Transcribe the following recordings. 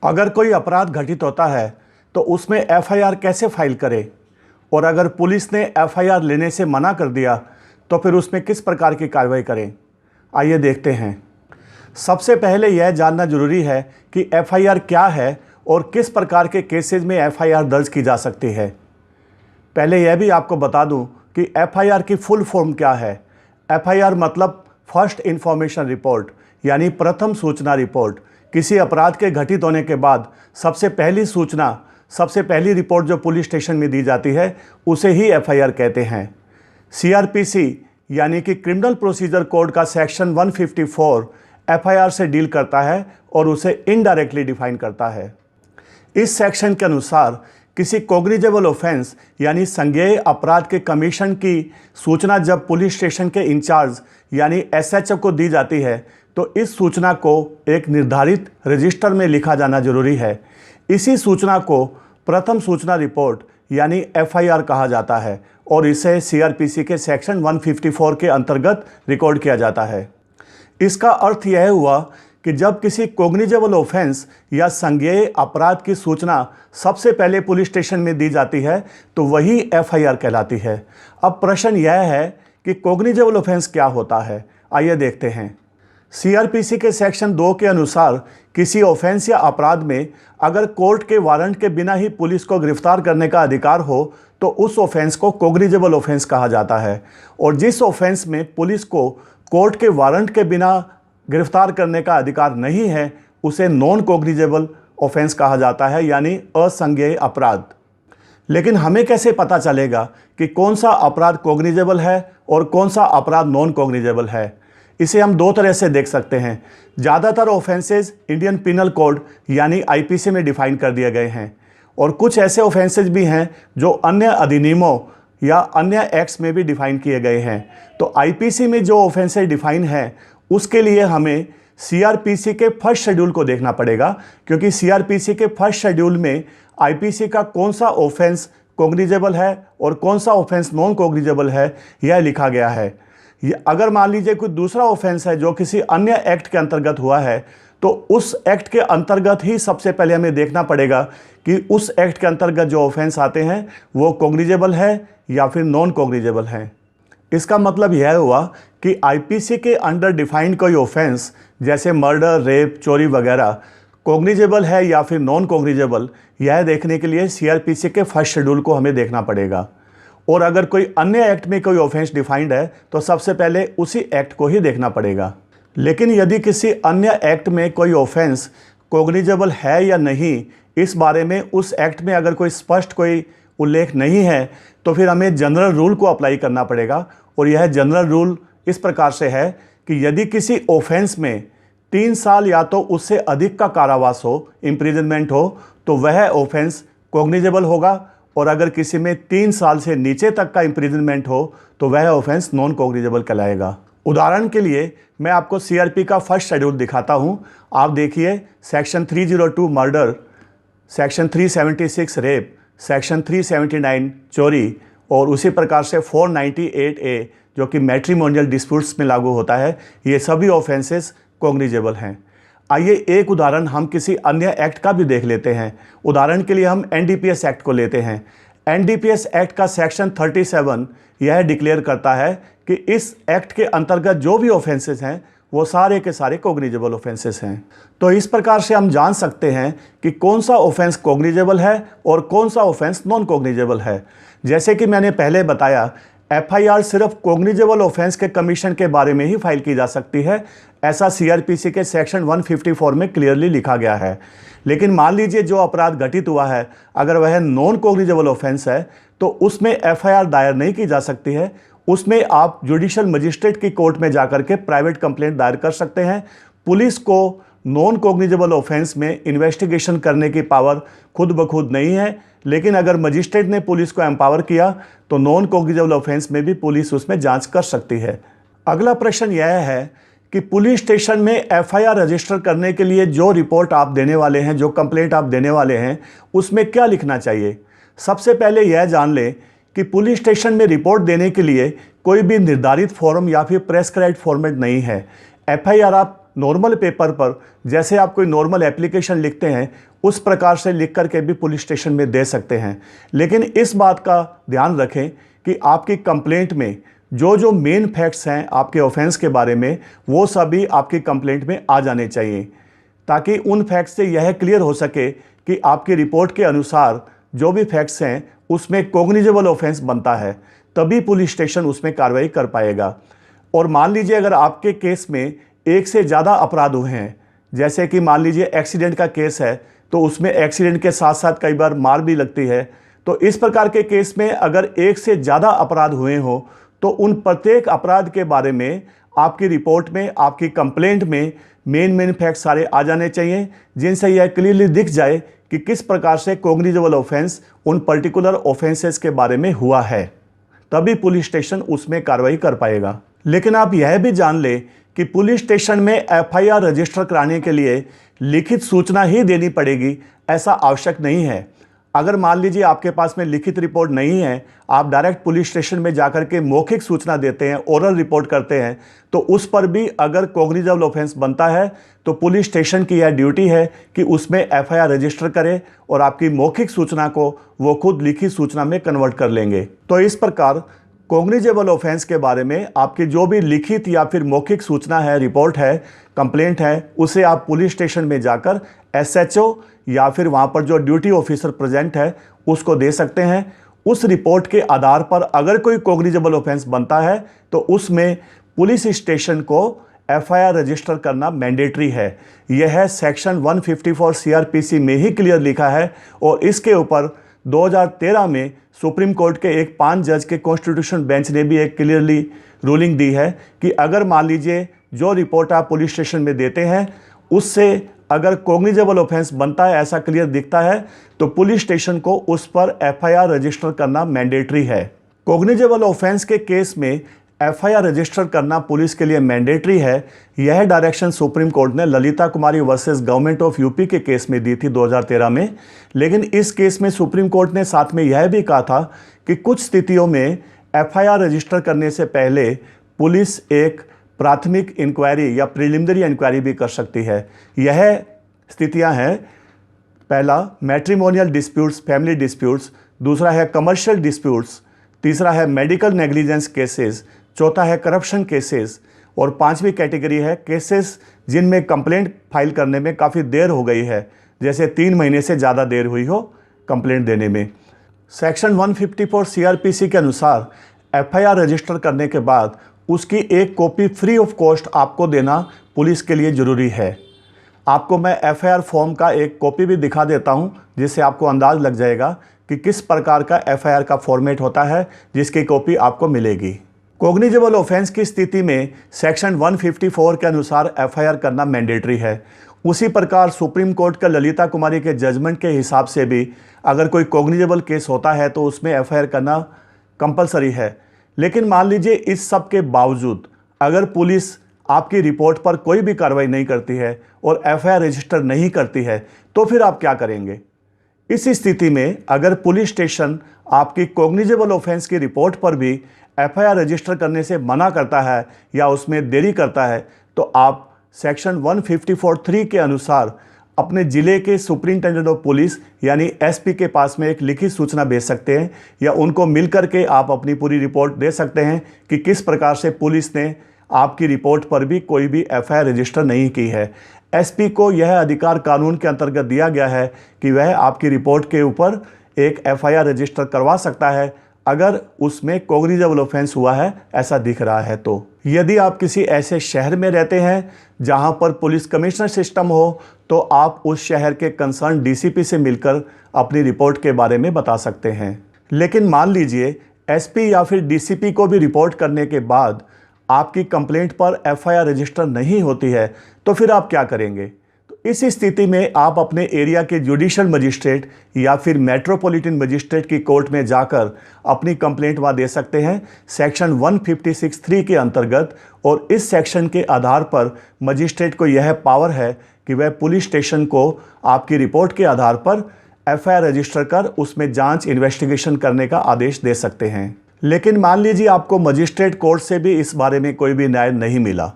अगर कोई अपराध घटित होता है तो उसमें एफआईआर कैसे फाइल करें, और अगर पुलिस ने एफआईआर लेने से मना कर दिया तो फिर उसमें किस प्रकार की कार्रवाई करें। आइए देखते हैं। सबसे पहले यह जानना जरूरी है कि एफआईआर क्या है और किस प्रकार के केसेस में एफआईआर दर्ज की जा सकती है। पहले यह भी आपको बता दूं कि एफआईआर की फुल फॉर्म क्या है। एफआईआर मतलब फर्स्ट इंफॉर्मेशन रिपोर्ट, यानी प्रथम सूचना रिपोर्ट। किसी अपराध के घटित होने के बाद सबसे पहली सूचना, सबसे पहली रिपोर्ट जो पुलिस स्टेशन में दी जाती है उसे ही एफआईआर कहते हैं। सीआरपीसी यानी कि क्रिमिनल प्रोसीजर कोड का सेक्शन 154 एफआईआर से डील करता है और उसे इनडायरेक्टली डिफाइन करता है। इस सेक्शन के अनुसार किसी कॉग्निजेबल ऑफेंस यानी संज्ञेय अपराध के कमीशन की सूचना जब पुलिस स्टेशन के इंचार्ज यानी एसएचओ को दी जाती है तो इस सूचना को एक निर्धारित रजिस्टर में लिखा जाना जरूरी है। इसी सूचना को प्रथम सूचना रिपोर्ट यानी एफआईआर कहा जाता है और इसे सीआरपीसी के सेक्शन 154 के अंतर्गत रिकॉर्ड किया जाता है। इसका अर्थ यह हुआ कि जब किसी कॉग्निजेबल ऑफेंस या संज्ञेय अपराध की सूचना सबसे पहले पुलिस स्टेशन में दी जाती है तो वही एफआईआर कहलाती है। अब प्रश्न यह है कि कॉग्निजेबल ऑफेंस क्या होता है। आइए देखते हैं। सीआरपीसी के सेक्शन 2 के अनुसार किसी ऑफेंस या अपराध में अगर कोर्ट के वारंट के बिना ही पुलिस को गिरफ्तार करने का अधिकार हो तो उस ऑफेंस को कॉग्निजेबल ऑफेंस कहा जाता है, और जिस ऑफेंस में पुलिस को कोर्ट के वारंट के बिना गिरफ्तार करने का अधिकार नहीं है उसे नॉन कॉग्निजेबल ऑफेंस कहा जाता है, यानी असंज्ञेय अपराध। लेकिन हमें कैसे पता चलेगा कि कौन सा अपराध कॉग्निजेबल है और कौन सा अपराध नॉन कॉग्निजेबल है? इसे हम दो तरह से देख सकते हैं। ज़्यादातर ऑफेंसेज इंडियन पिनल कोड यानी आईपीसी में डिफाइन कर दिए गए हैं, और कुछ ऐसे ऑफेंसेज भी हैं जो अन्य अधिनियमों या अन्य एक्ट्स में भी डिफाइन किए गए हैं। तो आईपीसी में जो ऑफेंसेज डिफाइन है उसके लिए हमें सीआरपीसी के फर्स्ट शेड्यूल को देखना पड़ेगा, क्योंकि सीआरपीसी के फर्स्ट शेड्यूल में आईपीसी का कौन सा ऑफेंस कॉग्निजेबल है और कौन सा ऑफेंस नॉन कॉग्निजेबल है यह लिखा गया है। अगर मान लीजिए कोई दूसरा ऑफेंस है जो किसी अन्य एक्ट के अंतर्गत हुआ है तो उस एक्ट के अंतर्गत ही सबसे पहले हमें देखना पड़ेगा कि उस एक्ट के अंतर्गत जो ऑफेंस आते हैं वो कॉग्निजेबल है या फिर नॉन कॉग्निजेबल है। इसका मतलब यह हुआ कि आईपीसी के अंडर डिफाइंड कोई ऑफेंस जैसे मर्डर, रेप, चोरी वगैरह कॉग्निजेबल है या फिर नॉन कॉग्निजेबल, यह देखने के लिए सीआरपीसी के फर्स्ट शेड्यूल को हमें देखना पड़ेगा। और अगर कोई अन्य एक्ट में कोई ऑफेंस डिफाइंड है तो सबसे पहले उसी एक्ट को ही देखना पड़ेगा। लेकिन यदि किसी अन्य एक्ट में कोई ऑफेंस कॉग्निजेबल है या नहीं, इस बारे में उस एक्ट में अगर कोई स्पष्ट कोई उल्लेख नहीं है तो फिर हमें जनरल रूल को अप्लाई करना पड़ेगा। और यह जनरल रूल इस प्रकार से है कि यदि किसी ऑफेंस में 3 साल या तो उससे अधिक का कारावास हो, इम्प्रिजनमेंट हो, तो वह ऑफेंस कॉग्निजेबल होगा, और अगर किसी में 3 साल से नीचे तक का इम्प्रिजनमेंट हो तो वह ऑफेंस नॉन कॉग्निजेबल कहलाएगा। उदाहरण के लिए मैं आपको सीआरपी का फर्स्ट शेड्यूल दिखाता हूं। आप देखिए, section 302 murder, section 376 rape, section 379 चोरी, और उसी प्रकार से 498A जो कि मैट्रिमोनियल डिस्प्यूट्स में लागू होता है, ये सभी ऑफेंसेस कॉग्निजेबल हैं। आइए एक उदाहरण हम किसी अन्य एक्ट का भी देख लेते हैं। उदाहरण के लिए हम एनडीपीएस एक्ट को लेते हैं। एनडीपीएस एक्ट का सेक्शन 37 यह डिक्लेयर करता है कि इस एक्ट के अंतर्गत जो भी ऑफेंसेस हैं वो सारे के सारे कॉग्निजेबल ऑफेंसेस हैं। तो इस प्रकार से हम जान सकते हैं कि कौन सा ऑफेंस कॉग्निजेबल है और कौन सा ऑफेंस नॉन कॉग्निजेबल है। जैसे कि मैंने पहले बताया, एफआईआर सिर्फ कॉग्निजेबल ऑफेंस के कमीशन के बारे में ही फाइल की जा सकती है, ऐसा सीआरपीसी के सेक्शन 154 में क्लियरली लिखा गया है। लेकिन मान लीजिए जो अपराध घटित हुआ है अगर वह नॉन कॉग्निजेबल ऑफेंस है तो उसमें एफआईआर दायर नहीं की जा सकती है। उसमें आप जुडिशियल मजिस्ट्रेट की कोर्ट में जाकर के प्राइवेट कंप्लेंट दायर कर सकते हैं। पुलिस को नॉन कॉग्निजेबल ऑफेंस में इन्वेस्टिगेशन करने की पावर खुद ब खुद नहीं है, लेकिन अगर मजिस्ट्रेट ने पुलिस को एम्पावर किया तो नॉन कॉग्निजेबल ऑफेंस में भी पुलिस उसमें जांच कर सकती है। अगला प्रश्न यह है कि पुलिस स्टेशन में एफआईआर रजिस्टर करने के लिए जो रिपोर्ट आप देने वाले हैं, जो कंप्लेंट आप देने वाले हैं, उसमें क्या लिखना चाहिए। सबसे पहले यह जान लें कि पुलिस स्टेशन में रिपोर्ट देने के लिए कोई भी निर्धारित फॉर्म या फिर प्रेस्क्राइब्ड फॉर्मेट नहीं है। एफआईआर आप नॉर्मल पेपर पर जैसे आप कोई नॉर्मल एप्लीकेशन लिखते हैं उस प्रकार से लिख करके भी पुलिस स्टेशन में दे सकते हैं। लेकिन इस बात का ध्यान रखें कि आपकी कंप्लेंट में जो जो मेन फैक्ट्स हैं आपके ऑफेंस के बारे में वो सभी आपकी कंप्लेंट में आ जाने चाहिए, ताकि उन फैक्ट्स से यह क्लियर हो सके कि आपकी रिपोर्ट के अनुसार जो भी फैक्ट्स हैं उसमें कॉग्निजेबल ऑफेंस बनता है, तभी पुलिस स्टेशन उसमें कार्रवाई कर पाएगा। और मान लीजिए अगर आपके केस में एक से ज़्यादा अपराध हुए हैं, जैसे कि मान लीजिए एक्सीडेंट का केस है तो उसमें एक्सीडेंट के साथ साथ कई बार मार भी लगती है, तो इस प्रकार के केस में अगर एक से ज़्यादा अपराध हुए हों तो उन प्रत्येक अपराध के बारे में आपकी रिपोर्ट में, आपकी कंप्लेंट में मेन फैक्ट सारे आ जाने चाहिए, जिनसे यह क्लियरली दिख जाए कि किस प्रकार से कॉग्निजेबल ऑफेंस उन पर्टिकुलर ऑफेंसेस के बारे में हुआ है, तभी पुलिस स्टेशन उसमें कार्रवाई कर पाएगा। लेकिन आप यह भी जान लें कि पुलिस स्टेशन में एफआईआर रजिस्टर कराने के लिए लिखित सूचना ही देनी पड़ेगी, ऐसा आवश्यक नहीं है। अगर मान लीजिए आपके पास में लिखित रिपोर्ट नहीं है, आप डायरेक्ट पुलिस स्टेशन में जाकर के मौखिक सूचना देते हैं, ओरल रिपोर्ट करते हैं, तो उस पर भी अगर कॉग्निजेबल ऑफेंस बनता है तो पुलिस स्टेशन की यह ड्यूटी है कि उसमें एफआईआर रजिस्टर करे और आपकी मौखिक सूचना को वो खुद लिखित सूचना में कन्वर्ट कर लेंगे। तो इस प्रकार कॉग्निजेबल ऑफेंस के बारे में आपकी जो भी लिखित या फिर मौखिक सूचना है, रिपोर्ट है, कंप्लेंट है, उसे आप पुलिस स्टेशन में जाकर एसएचओ या फिर वहाँ पर जो ड्यूटी ऑफिसर प्रेजेंट है उसको दे सकते हैं। उस रिपोर्ट के आधार पर अगर कोई कॉग्निजेबल ऑफेंस बनता है तो उसमें पुलिस स्टेशन को एफआईआर रजिस्टर करना मैंडेटरी है। यह है सेक्शन 154 सीआरपीसी में ही क्लियर लिखा है और इसके ऊपर 2013 में सुप्रीम कोर्ट के एक 5 जज के कॉन्स्टिट्यूशन बेंच ने भी एक क्लियरली रूलिंग दी है कि अगर मान लीजिए जो रिपोर्ट आप पुलिस स्टेशन में देते हैं उससे अगर कॉग्निजेबल ऑफेंस बनता है, ऐसा क्लियर दिखता है, तो पुलिस स्टेशन को उस पर एफआईआर रजिस्टर करना मैंडेटरी है। कॉग्निजेबल ऑफेंस के केस में एफआईआर रजिस्टर करना पुलिस के लिए मैंडेटरी है। यह डायरेक्शन सुप्रीम कोर्ट ने ललिता कुमारी वर्सेस गवर्नमेंट ऑफ यूपी के केस में दी थी 2013 में। लेकिन इस केस में सुप्रीम कोर्ट ने साथ में यह भी कहा था कि कुछ स्थितियों में एफआईआर रजिस्टर करने से पहले पुलिस एक प्राथमिक इंक्वायरी या प्रिलिमिनरी इंक्वायरी भी कर सकती है। यह स्थितियां हैं, पहला मैट्रिमोनियल डिस्प्यूट्स, फैमिली डिस्प्यूट्स, दूसरा है कमर्शियल डिस्प्यूट्स, तीसरा है मेडिकल नेग्लिजेंस केसेस, चौथा है करप्शन केसेस और पांचवी कैटेगरी है केसेस जिनमें कंप्लेंट फाइल करने में काफ़ी देर हो गई है, जैसे 3 महीने से ज़्यादा देर हुई हो कंप्लेंट देने में। सेक्शन 154 सीआरपीसी के अनुसार एफआईआर रजिस्टर करने के बाद उसकी एक कॉपी फ्री ऑफ कॉस्ट आपको देना पुलिस के लिए ज़रूरी है। आपको मैं एफआईआर फॉर्म का एक कॉपी भी दिखा देता हूं, जिससे आपको अंदाज़ लग जाएगा कि किस प्रकार का एफआईआर का फॉर्मेट होता है, जिसकी कॉपी आपको मिलेगी। कॉग्निजेबल ऑफेंस की स्थिति में सेक्शन 154 के अनुसार एफआईआर करना मैंडेटरी है। उसी प्रकार सुप्रीम कोर्ट का ललिता कुमारी के जजमेंट के हिसाब से भी अगर कोई कॉग्निजेबल केस होता है तो उसमें एफआईआर करना कंपलसरी है। लेकिन मान लीजिए इस सब के बावजूद अगर पुलिस आपकी रिपोर्ट पर कोई भी कार्रवाई नहीं करती है और एफआईआर रजिस्टर नहीं करती है, तो फिर आप क्या करेंगे? इस स्थिति में अगर पुलिस स्टेशन आपकी कॉग्निजेबल ऑफेंस की रिपोर्ट पर भी एफआईआर रजिस्टर करने से मना करता है या उसमें देरी करता है, तो आप सेक्शन 154(3) के अनुसार अपने ज़िले के सुपरिंटेंडेंट ऑफ पुलिस यानी एसपी के पास में एक लिखित सूचना भेज सकते हैं या उनको मिल करके आप अपनी पूरी रिपोर्ट दे सकते हैं कि किस प्रकार से पुलिस ने आपकी रिपोर्ट पर भी कोई भी एफआईआर रजिस्टर नहीं की है। एसपी को यह अधिकार कानून के अंतर्गत दिया गया है कि वह आपकी रिपोर्ट के ऊपर एक एफआईआर रजिस्टर करवा सकता है अगर उसमें कॉग्निजेबल ऑफेंस हुआ है ऐसा दिख रहा है। तो यदि आप किसी ऐसे शहर में रहते हैं जहां पर पुलिस कमिश्नर सिस्टम हो, तो आप उस शहर के कंसर्न डीसीपी से मिलकर अपनी रिपोर्ट के बारे में बता सकते हैं। लेकिन मान लीजिए एसपी या फिर डीसीपी को भी रिपोर्ट करने के बाद आपकी कंप्लेंट पर एफआईआर रजिस्टर नहीं होती है, तो फिर आप क्या करेंगे? तो इस स्थिति में आप अपने एरिया के जुडिशियल मजिस्ट्रेट या फिर मेट्रोपॉलिटन मजिस्ट्रेट की कोर्ट में जाकर अपनी कंप्लेंट वहाँ दे सकते हैं सेक्शन 156(3) के अंतर्गत। और इस सेक्शन के आधार पर मजिस्ट्रेट को यह पावर है कि वह पुलिस स्टेशन को आपकी रिपोर्ट के आधार पर एफआईआर रजिस्टर कर उसमें जांच इन्वेस्टिगेशन करने का आदेश दे सकते हैं। लेकिन मान लीजिए आपको मजिस्ट्रेट कोर्ट से भी इस बारे में कोई भी न्याय नहीं मिला,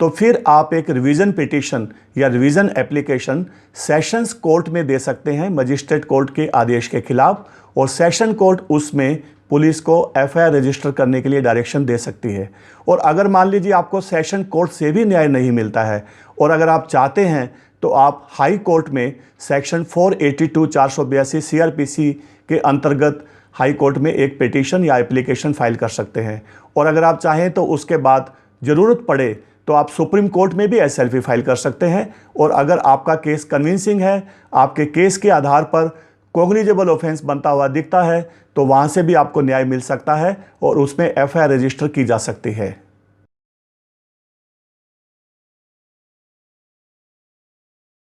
तो फिर आप एक रिवीजन पिटीशन या रिवीजन एप्लीकेशन सेशंस कोर्ट में दे सकते हैं मजिस्ट्रेट कोर्ट के आदेश के खिलाफ, और सेशन कोर्ट उसमें पुलिस को एफआईआर रजिस्टर करने के लिए डायरेक्शन ददे सकती है। और अगर मान लीजिए आपको सेशन कोर्ट से भी न्याय नहीं मिलता है और अगर आप चाहते हैं तो आप हाई कोर्ट में सेक्शन 482 482 सीआरपीसी के अंतर्गत हाई कोर्ट में एक पिटीशन या एप्लीकेशन फाइल कर सकते हैं। और अगर आप चाहें तो उसके बाद ज़रूरत पड़े तो आप सुप्रीम कोर्ट में भी एसएलपी फाइल कर सकते हैं। और अगर आपका केस कन्विंसिंग है, आपके केस के आधार पर कॉग्निजेबल ऑफेंस बनता हुआ दिखता है, तो वहाँ से भी आपको न्याय मिल सकता है और उसमें एफआईआर रजिस्टर की जा सकती है।